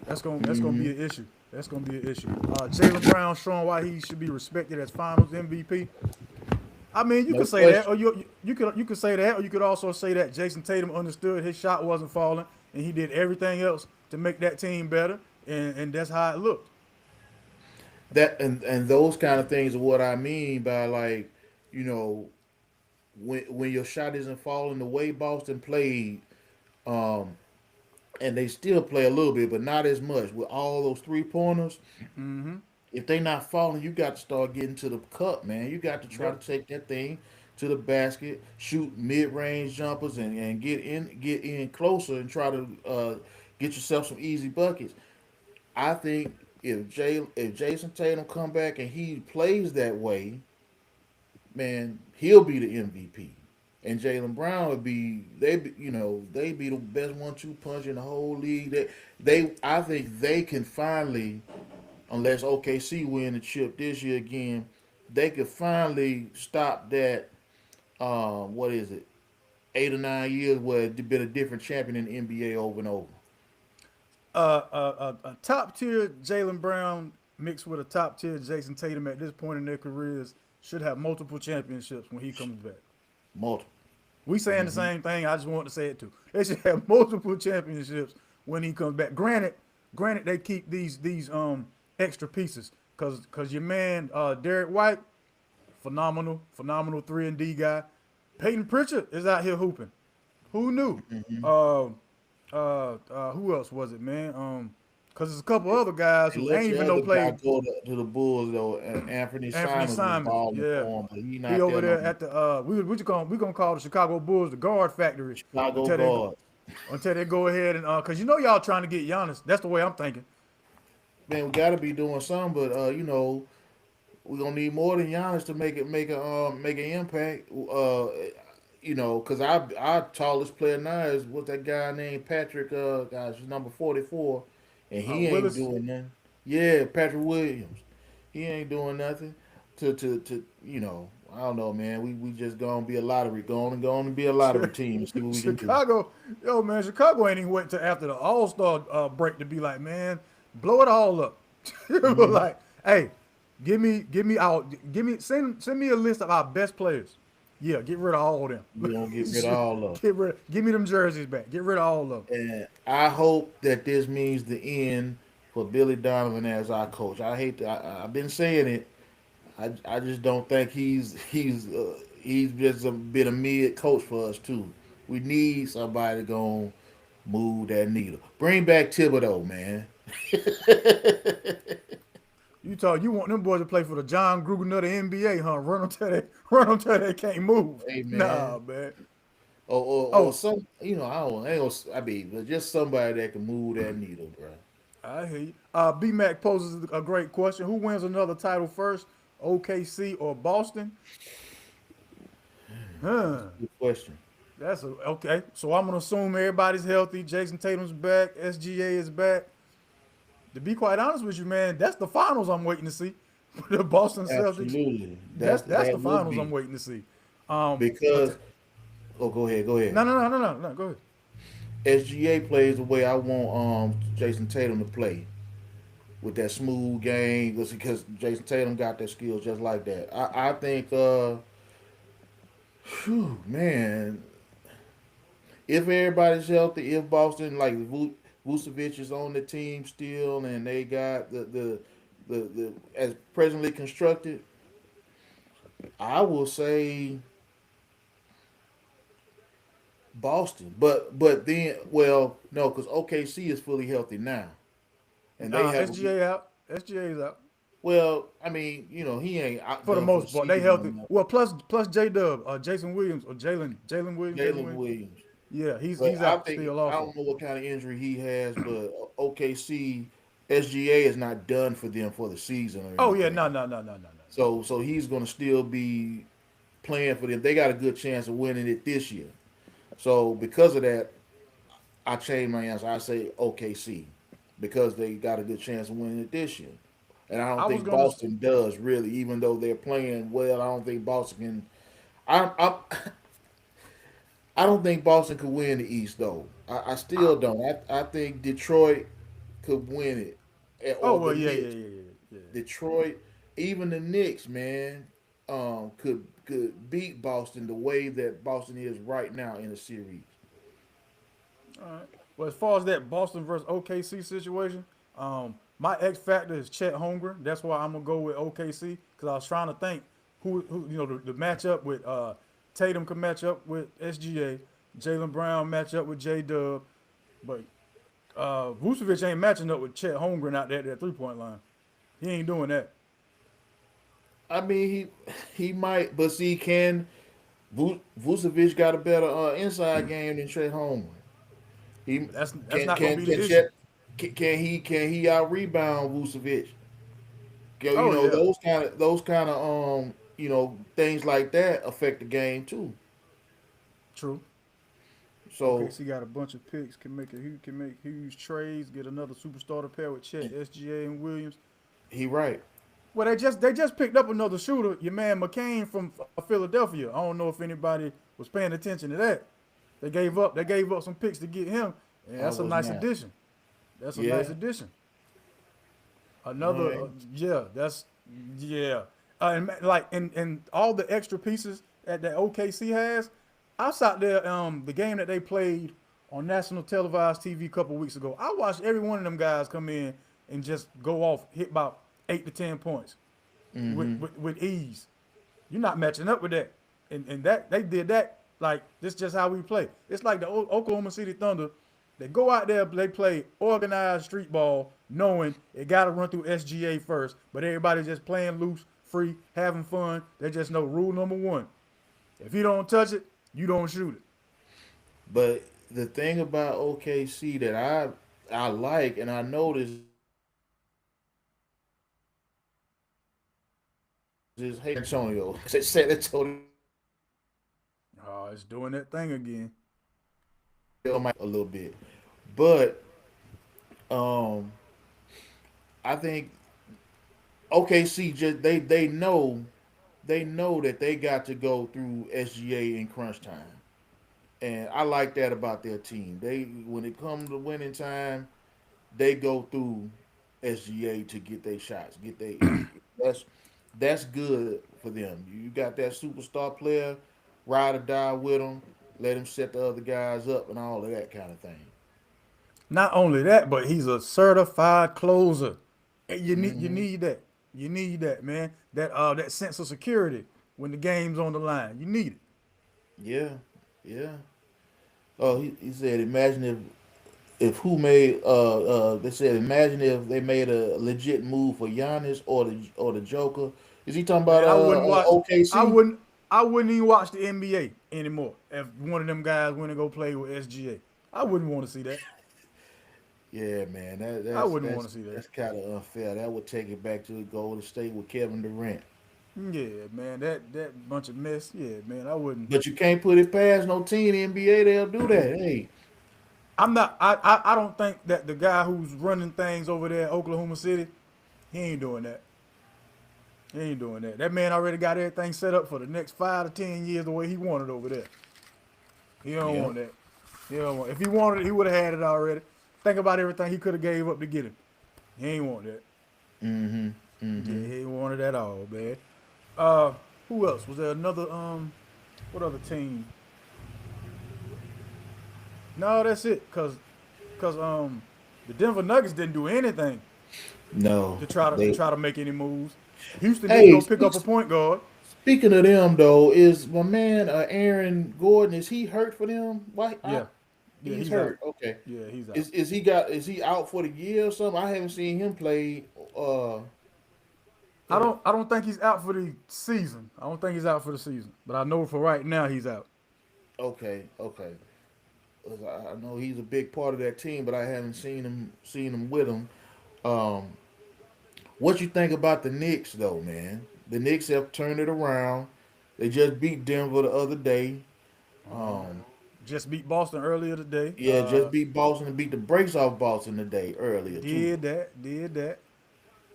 that's gonna be an issue. That's gonna be an issue. Jaylen Brown showing why he should be respected as Finals MVP. I mean, you could say that, or you could say that, or you could also say that Jason Tatum understood his shot wasn't falling, and he did everything else to make that team better, and that's how it looked. That and those kind of things are what I mean by, like, when your shot isn't falling the way Boston played, and they still play a little bit, but not as much with all those 3-pointers. If they not falling, you got to start getting to the cup, man. You got to try to take that thing to the basket, shoot mid-range jumpers, and get in closer and try to get yourself some easy buckets. I think if Jason Tatum come back and he plays that way, man, he'll be the MVP. And Jaylen Brown would be they be the best 1-2 punch in the whole league. I think they can finally, unless OKC win the chip this year again, they could finally stop that. What is it? 8 or 9 years where it's been a different champion in the NBA over and over. A top tier Jaylen Brown mixed with a top tier Jason Tatum at this point in their careers should have multiple championships when he comes back. Multiple. We saying the same thing. I just want to say it too. They should have multiple championships when he comes back. Granted, they keep these extra pieces because your man Derek White, phenomenal 3-and-D guy. Peyton Pritchard is out here hooping. Who knew? Who else was it, man? Because there's a couple other guys who ain't even no play. Go to the Bulls though. Anthony Simons, yeah. He over there at the we gonna call the Chicago Bulls the guard factory. Chicago until they go ahead and because y'all trying to get Giannis. That's the way I'm thinking. Man, we gotta be doing something, but we're gonna need more than Giannis to make an impact. Because our tallest player now is what's that guy named Patrick? He's number 44. And he ain't doing nothing. Yeah, Patrick Williams. He ain't doing nothing to I don't know, man. We just gonna be a lottery, going to be a lottery team and see what we can do. Chicago ain't even wait till after the All-Star break to be like, man, blow it all up. Like, hey, send me a list of our best players. Yeah, get rid of all of them. You don't get rid of all of them. Give me them jerseys back. Get rid of all of them. And I hope that this means the end for Billy Donovan as our coach. I've been saying it. I just don't think he's just been a mid coach for us too. We need somebody to go move that needle. Bring back Thibodeau, man. You want them boys to play for the John Gruden of the NBA, huh? Run them till they can't move. Hey, man. Nah, man. Or some, but just somebody that can move that needle, bro. I hear you. B-Mac poses a great question. Who wins another title first, OKC or Boston? Good question. That's okay. So I'm gonna assume everybody's healthy. Jason Tatum's back. SGA is back. To be quite honest with you, man, that's the finals I'm waiting to see. The Boston Celtics. Absolutely. That's the finals I'm waiting to see. Because Oh, go ahead, go ahead. No. Go ahead. SGA plays the way I want Jason Tatum to play with that smooth game because Jason Tatum got that skills just like that. I think, whew, man, if everybody's healthy, if Boston like Vucevic is on the team still, and they got the as presently constructed, I will say Boston. But then, well, no, because OKC is fully healthy now, and they have a good. SGA out. SGA is out Well, I mean, he ain't out for the done for the most part. They season no healthy. more. Well, plus J Dub, Jason Williams or Jalen Jalen Williams. Williams. Yeah, But he's I out think still I also. don't know what kind of injury he has, but OKC SGA is not done for them for the season or Oh yeah, anything. no. So he's gonna still be playing for them. They got a good chance of winning it this year. So because of that, I changed my answer. I say OKC because they got a good chance of winning it this year. And I I don't was think gonna. Boston does really, even though they're playing well. I don't think Boston can. I I don't think Boston could win the East though. I I, still don't. I think Detroit could win it, oh or well, the yeah, Knicks. yeah. Detroit, even the Knicks, man, could beat Boston the way that Boston is right now in the series. All right. Well, as far as that Boston versus OKC situation, my X factor is Chet Holmgren. That's why I'm gonna go with OKC because I was trying to think who the matchup with Tatum could match up with SGA, Jalen Brown match up with J Dub, but Vucevic ain't matching up with Chet Holmgren out there at that 3 point line. He ain't doing that. I mean, he might, but see, can Vucevic got a better inside game than Trey Holmgren? He That's can not gonna can be the can issue. Chet, can he out rebound Vucevic? Oh yeah, Those kind of things like that affect the game too. true. So OKC got a bunch of picks, can make huge trades, get another superstar to pair with Chet, SGA, and Williams. he right. Well, they just picked up another shooter, your man McCain from Philadelphia. I don't know if anybody was paying attention to that. They gave up some picks to get him, and I that's a was nice not. addition. That's a nice Yeah. addition. All Another, right. yeah, that's yeah, and all the extra pieces that OKC has. I sat there the game that they played on national televised TV a couple weeks ago. I watched every one of them guys come in and just go off, hit about 8 to 10 points with ease. You're not matching up with that, and that they did that like this. Is just how we play. It's like the Oklahoma City Thunder. They go out there, they play organized street ball, knowing it got to run through SGA first, but everybody just playing loose, free, having fun. They just know rule number one: if you don't touch it, you don't shoot it. But the thing about OKC that I like and I noticed is hey Antonio. San Antonio Oh, it's doing that thing again. might a little bit. But um I think OKC just they know that they got to go through SGA in crunch time. And I like that about their team. They when it comes to winning time, they go through SGA to get their shots. That's that's good for them. You got that superstar player, ride or die with them, let him set the other guys up and all of that kind of thing. Not only that, but he's a certified closer. And you Hmm. need that. You need that, man. That sense of security when the game's on the line. You need it. Yeah, yeah. Oh, he said, imagine if who made they said imagine if they made a legit move for Giannis or the Joker. Is he talking about Man, I wouldn't watch. I OKC? wouldn't. I wouldn't even watch the NBA anymore if one of them guys went to go play with SGA. I wouldn't want to see that. Yeah, man, I wouldn't want to see that. that's kind of unfair. That would take it back to the Golden State with Kevin Durant. Yeah, man, that bunch of mess. Yeah, man, I wouldn't. But you can't put it past no team in the NBA. They'll do that. Hey, I'm not. I don't think that the guy who's running things over there, in Oklahoma City, he ain't doing that. He ain't doing that. That man already got everything set up for the next 5 to 10 years the way he wanted over there. He don't Yeah. want that. He don't want. If he wanted it, he would have had it already. Think about everything he could have gave up to get it. He ain't want that. Mm-hmm. Yeah, Mm-hmm. he ain't want it at all, man. Who else? Was there another what other team? No, that's it. Cause the Denver Nuggets didn't do anything No. to They try to make any moves. Houston didn't hey, go pick up a point guard. speaking of them though, is my man Aaron Gordon, is he hurt for them? Yeah, yeah, He's he's out. hurt. Okay. Yeah, he's out. Is he out for the year or something? I haven't seen him play in I don't think he's out for the season. I don't think he's out for the season. But I know for right now he's out. okay, okay. 'Cause I know he's a big part of that team, but I haven't seen him with him. Um, what you think about the Knicks though, man? The Knicks have turned it around. They just beat Denver the other day. Um, Just beat Boston earlier today. yeah, just beat Boston and beat the brakes off Boston today earlier too. Did that.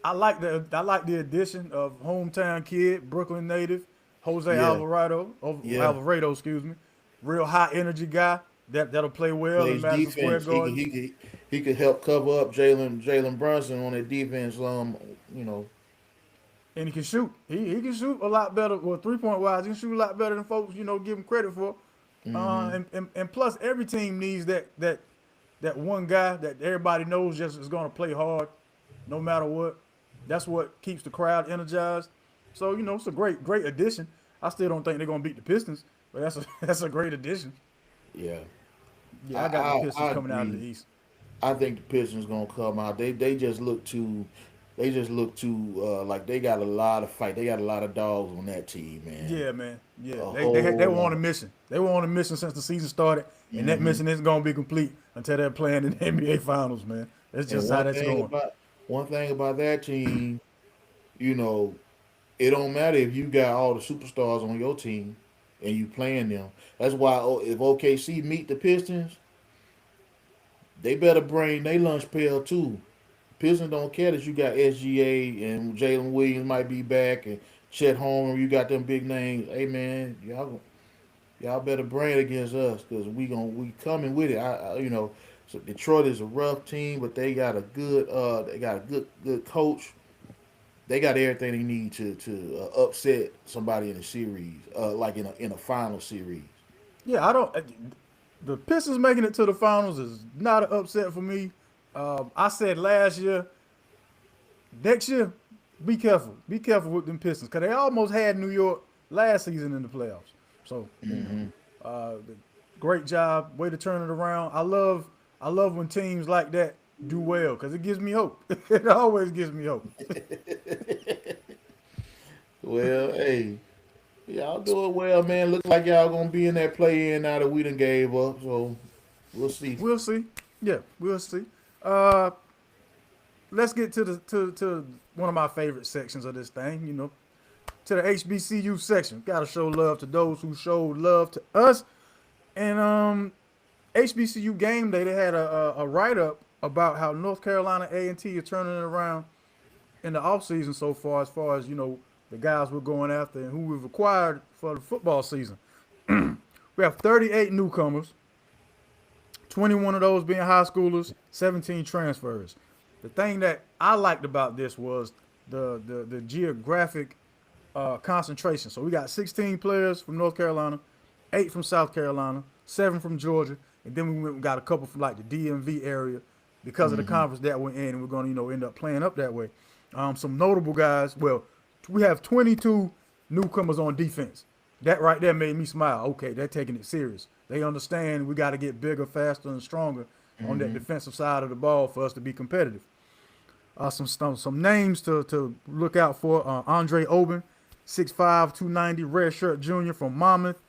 I like the addition of hometown kid, Brooklyn native, Jose Yeah, yeah. Alvarado, excuse me. Real high energy guy that'll play well in Plays Madison Square defense. He could Garden. he could he could help cover up Jalen Brunson on that defense. You know, And he can shoot. He can shoot a lot better. Well, 3-point wise, he can shoot a lot better than folks, give him credit for. And plus, every team needs that one guy that everybody knows just is going to play hard, no matter what. That's what keeps the crowd energized. So it's a great addition. I still don't think they're going to beat the Pistons, but that's a great addition. yeah. Yeah, I I got the I, Pistons I coming out of the agree. East. I think the Pistons gonna come out. They just look too like they got a lot of fight. They got a lot of dogs on that team, man. Yeah, man. Yeah, A they whole were on a lot. mission. They were on a mission since the season started, and that mission isn't going to be complete until they're playing in the NBA Finals, man. That's And just how that's going. one thing about that team, you know, it don't matter if you got all the superstars on your team and you playing them. That's why if OKC meet the Pistons, they better bring their lunch pail too. Pistons don't care that you got SGA and Jalen Williams might be back and Chet Holmgren. You got them big names. Hey man, y'all better bring it against us because we coming with it. So Detroit is a rough team, but they got a good coach. They got everything they need to upset somebody in a series, like in a final series. Yeah, I don't. The Pistons making it to the finals is not an upset for me. I said last year, next year, be careful. Be careful with them Pistons because they almost had New York last season in the playoffs. So, uh, great job, way to turn it around. I love when teams like that do well because it gives me hope. It always gives me hope. Well, hey, y'all doing well, man. Looks like y'all gonna be in that play in now that we done gave up. So we'll see. We'll see. Yeah, we'll see. Uh, let's get to one of my favorite sections of this thing. To the HBCU section. Got to show love to those who showed love to us. And HBCU game day, they had a write up about how North Carolina A&T are turning it around in the offseason so far, as the guys we're going after and who we've acquired for the football season. We have 38 newcomers, 21 of those being high schoolers, 17 transfers. The thing that I liked about this was the geographic concentration. So we got 16 players from North Carolina, 8 from South Carolina, 7 from Georgia, and then we got a couple from like the DMV area because of the conference that we're in, and we're going to end up playing up that way. Some notable guys. Well, we have 22 newcomers on defense. That right there made me smile. Okay, they're taking it serious. They understand we got to get bigger, faster, and stronger on that defensive side of the ball for us to be competitive. Some names to look out for. Andre Oben, 6'5", 290, redshirt junior from Monmouth.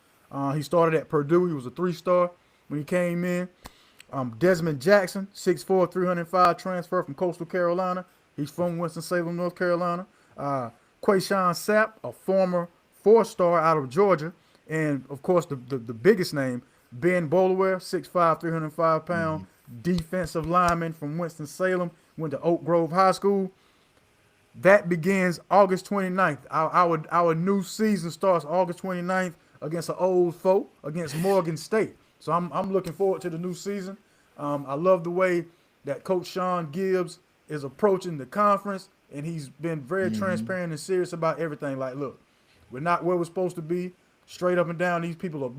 He started at Purdue. He was a 3-star when he came in. Desmond Jackson, 6'4", 305, transfer from Coastal Carolina. He's from Winston-Salem, North Carolina. Quayshawn Sapp, a former 4-star out of Georgia. And, of course, the biggest name, Ben Bolware, 6'5", 305-pound, defensive lineman from Winston-Salem, went to Oak Grove High School. That begins August 29th. Our new season starts August 29th against an old foe, against Morgan State. So I'm looking forward to the new season. I love the way that Coach Sean Gibbs is approaching the conference, and he's been very Hmm. transparent and serious about everything. Like, look, we're not where we're supposed to be. Straight up and down, these people are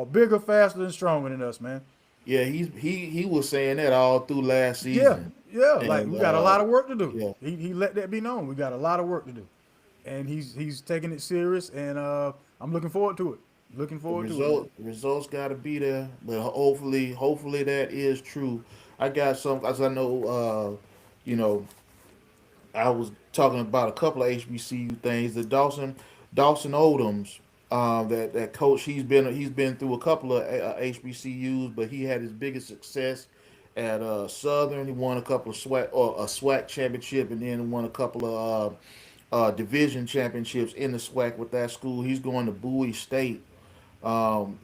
bigger, faster, and stronger than us, man. Yeah, he was saying that all through last Yeah, season, yeah. Like and we got a lot of work to do. yeah, He let that be known. We got a lot of work to do, and he's taking it serious, and I'm looking forward to it. Looking forward to it, man. the results got to be there, but hopefully that is true. I got some, as I know, you know, I was talking about a couple of HBCU things. The Dawson Odoms, that coach, he's been through a couple of HBCUs, but he had his biggest success at Southern. He won a couple of SWAC championship, and then won a couple of division championships in the SWAC with that school. He's going to Bowie State. And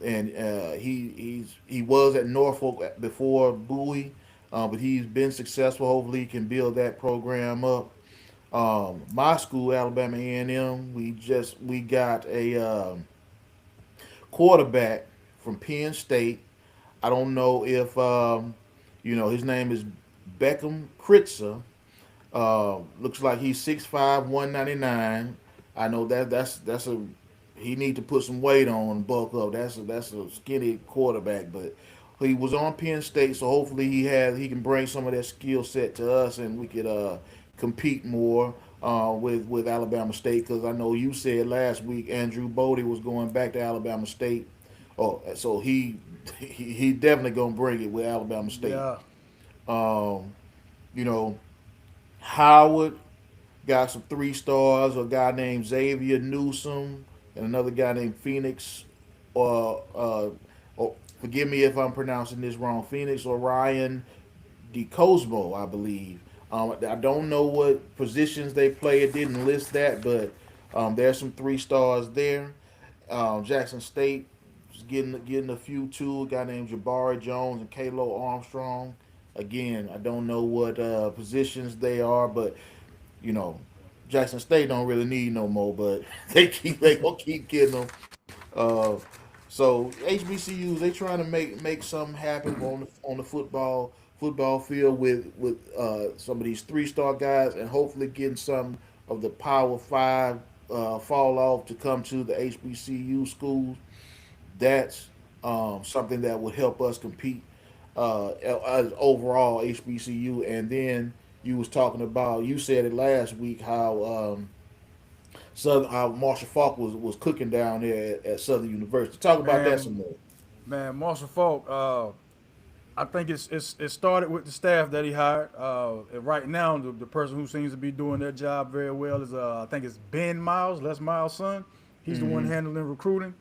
he was at Norfolk before Bowie, but he's been successful. Hopefully, he can build that program up. My school, Alabama A&M, we got a quarterback from Penn State. I don't know if his name is Beckham Kritzer. Looks like he's 6'5", 199. I know that's a he need to put some weight on and bulk up. That's a skinny quarterback, but he was on Penn State, so hopefully he can bring some of that skill set to us, and we could compete more with Alabama State. Because I know you said last week Andrew Bodie was going back to Alabama State. Oh, so he definitely gonna bring it with Alabama State. Yeah, Um, you know, Howard got some 3 stars. A guy named Xavier Newsom and another guy named Phoenix. Oh, forgive me if I'm pronouncing this wrong. Phoenix Orion DeCosmo, I believe. I don't know what positions they play. It didn't list that, but there's some 3 stars there. Jackson State is getting a few too. A guy named Jabari Jones and Kalo Armstrong. Again, I don't know what positions they are, but you know, Jackson State don't really need no more, but they gonna keep getting them. Uh, so HBCUs they trying to make something happen on the football field with some of these 3 star guys, and hopefully getting some of the Power Five fall off to come to the HBCU schools. That's something that would help us compete as overall HBCU. And then you was talking about, you said it last week, how Marshall Falk was cooking down there at Southern University. Talk about that man, some more. man. Marshall Falk. I think it started with the staff that he hired. And right now, the person who seems to be doing their job very well is I think it's Ben Miles, Les Miles' son. He's the one Hmm. handling recruiting.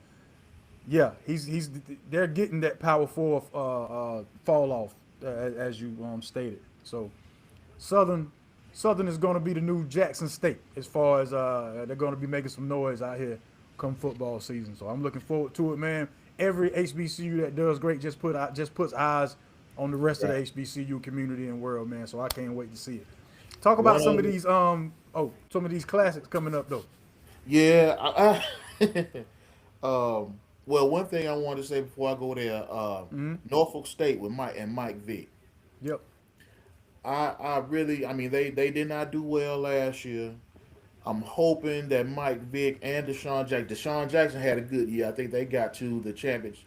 Yeah, he's they're getting that power four fall off as you stated. So Southern Southern is going to be the new Jackson State as far as they're going to be making some noise out here come football season. So I'm looking forward to it, man. Every HBCU that does great just puts eyes on the rest of the Right. HBCU community and world, man. So I can't wait to see it. Talk about One some of of these some of these classics coming up though. yeah. Well, one thing I wanted to say before I go there, Norfolk State with Mike Vick. Yep. I really, I mean, they did not do well last year. I'm hoping that Mike Vick and Deshaun Jackson had a good year. I think they got to the championship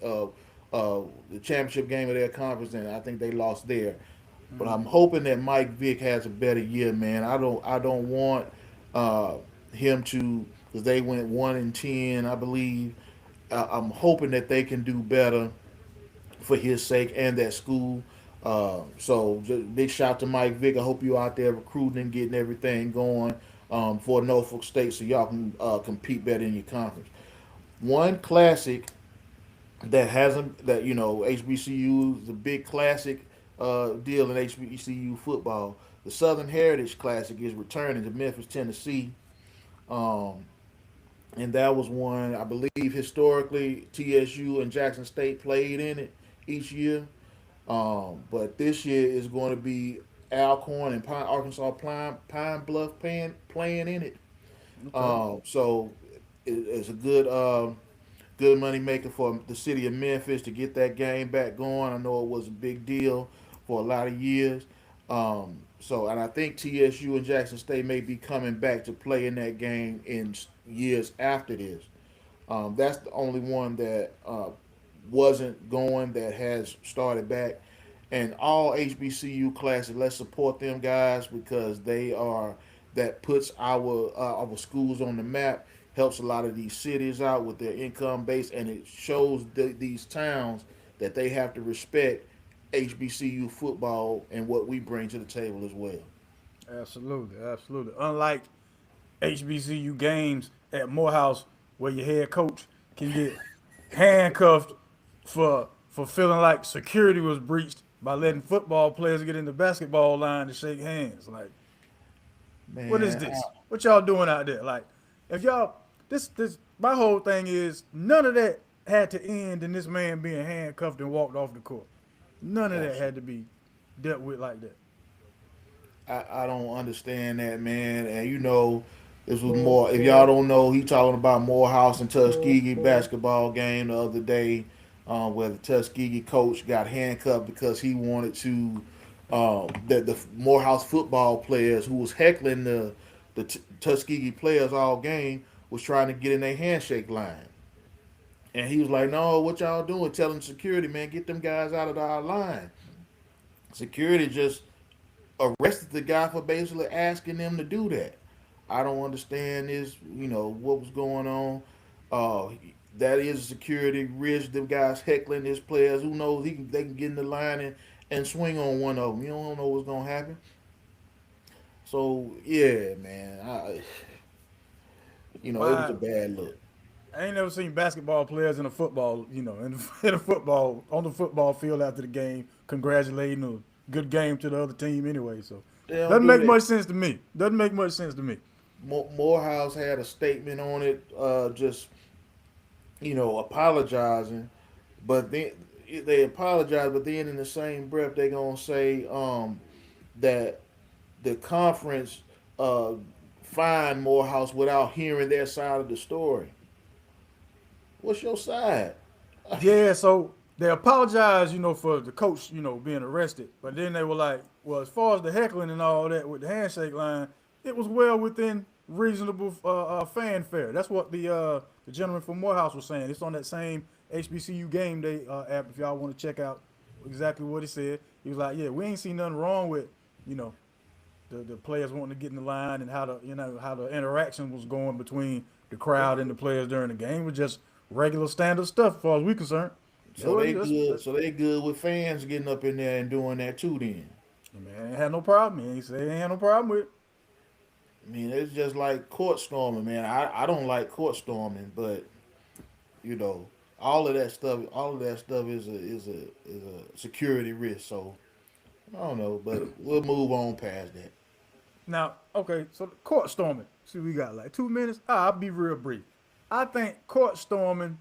game of their conference, and I think they lost there. But I'm hoping that Mike Vick has a better year, man. I don't want uh, him to, because they went 1-10, I believe. I'm hoping that they can do better for his sake and that school. So just big shout to Mike Vick. I hope you out there recruiting and getting everything going for Norfolk State so y'all can compete better in your conference. One classic that hasn't that HBCU is a big classic deal in HBCU football. The Southern Heritage Classic is returning to Memphis, Tennessee. Um, and that was one I believe historically TSU and Jackson State played in it each year. But this year is going to be Alcorn and Pine Bluff playing in it. Okay. So it's a good good money maker for the city of Memphis to get that game back going. I know it was a big deal for a lot of years. And I think TSU and Jackson State may be coming back to play in that game in years after this. That's the only one that wasn't going that has started back. And all HBCU classes, let's support them guys because they are that puts our schools on the map, helps a lot of these cities out with their income base, and it shows these towns that they have to respect HBCU football and what we bring to the table as well. Absolutely, absolutely. Unlike HBCU games at Morehouse, where your head coach can get handcuffed for feeling like security was breached by letting football players get in the basketball line to shake hands. Like, what is Man, this? What y'all doing out there? Like, if y'all this my whole thing is none of that had to end in this man being handcuffed and walked off the court. None of that had to be dealt with like that. I don't understand that, man. And this was more. If y'all don't know, he talking about Morehouse and Tuskegee basketball game the other day, where the Tuskegee coach got handcuffed because he wanted to. The Morehouse football players who was heckling the Tuskegee players all game was trying to get in their handshake line, and he was like, "No, what y'all doing? Telling security, man, get them guys out of our line." Security just arrested the guy for basically asking them to do that. I don't understand this, what was going on. Uh, that is a security risk. The guys heckling his players. Who knows? They can get in the line and swing on one of them. You don't know what's gonna happen. So yeah, man, it was a Why? bad look. I ain't never seen basketball players in a football, in a football on the football field after the game, congratulating a good game to the other team anyway. So They don't doesn't do make that. much sense to me. Doesn't make much sense to me. Morehouse had a statement on it, just apologizing, but then they apologize, but then in the same breath they gonna say that the conference uh, fined Morehouse without hearing their side of the story. What's your side? Yeah, so they apologized, for the coach, being arrested. But then they were like, well, as far as the heckling and all that with the handshake line, it was well within reasonable fanfare. That's what the gentleman from Morehouse was saying. It's on that same HBCU game day app. If y'all want to check out exactly what he said, he was like, yeah, we ain't seen nothing wrong with, you know, the players wanting to get in the line and how the interaction was going between the crowd and the players during the game. It was just regular standard stuff as far as we concerned. So they good. That's, So they good with fans getting up in there and doing that too. Then man, ain't had no problem. He said he ain't had no problem with it. I mean, it's just like court storming, man. I don't like court storming, but you know, all of that stuff is a security risk. So I don't know, but we'll move on past that. Now, okay, so the court storming. See, we got like 2 minutes. I'll be real brief. I think court storming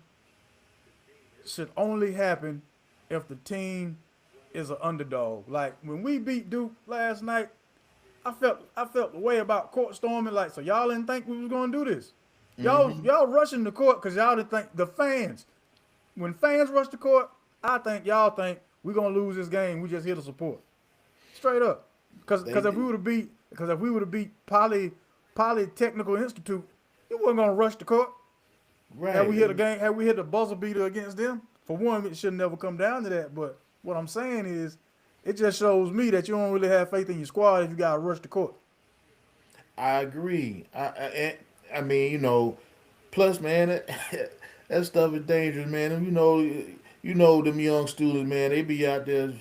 should only happen if the team is an underdog. Like when we beat Duke last night, I felt the way about court storming. Like, so y'all didn't think we was gonna do this. Y'all rushing the court because y'all didn't think the fans. When fans rush the court, I think y'all think we're gonna lose this game. We just here to support. Straight up. Because They if we did. would have beat Polytechnical Institute, it wasn't gonna rush the court. Had we Right. hit a game, had we hit the buzzer beater against them, for one, it should never come down to that. But what I'm saying is, it just shows me that you don't really have faith in your squad if you got to rush the court. I agree. I mean, plus, man, that stuff is dangerous, man. And them young students, man, they be out there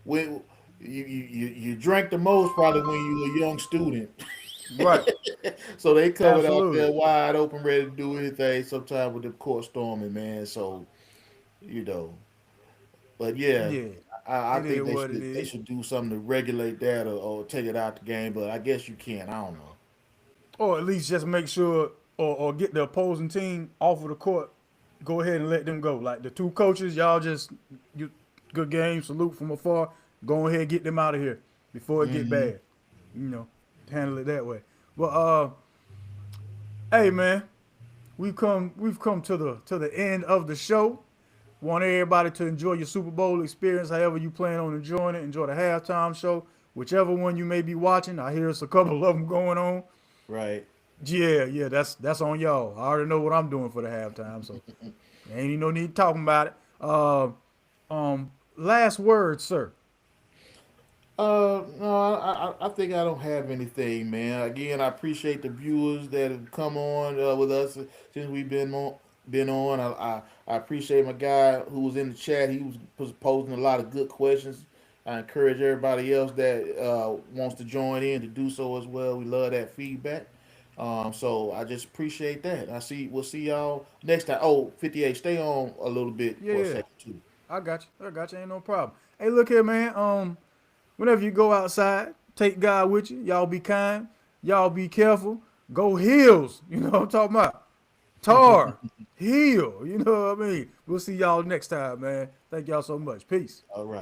when you drank the most probably when you were a young student. Right. So they covered out Absolutely. there wide open, ready to do anything. Sometimes with the court storming, man. So you know, but yeah, Yeah. I It is think they what it should they is. should do something to regulate that or take it out the game. But I guess you can. I don't know. Or at least just make sure or get the opposing team off of the court. Go ahead and let them go. Like the two coaches, y'all just you good game, salute from afar. Go ahead and get them out of here before it get Hmm. bad. You know, handle it that way. But hey man, we've come to the end of the show. Want everybody to enjoy your Super Bowl experience, however you plan on enjoying it. Enjoy the halftime show, whichever one you may be watching. I hear it's a couple of them going on. Right. Yeah, that's on y'all. I already know what I'm doing for the halftime, so ain't even no need talking about it. Last word, sir. No, I think I don't have anything, man. Again, I appreciate the viewers that have come on with us since we've been on. I appreciate my guy who was in the chat. He was posing a lot of good questions. I encourage everybody else that wants to join in to do so as well. We love that feedback. So I just appreciate that. We'll see y'all next time. Oh, 58, stay on a little bit for a Yeah, second too. I got you. I got you. Ain't no problem. Hey, look here, man. Whenever you go outside, take God with you. Y'all be kind. Y'all be careful. Go heels. You know what I'm talking about. Tar, heel. You know what I mean. We'll see y'all next time, man. Thank y'all so much. Peace. All right.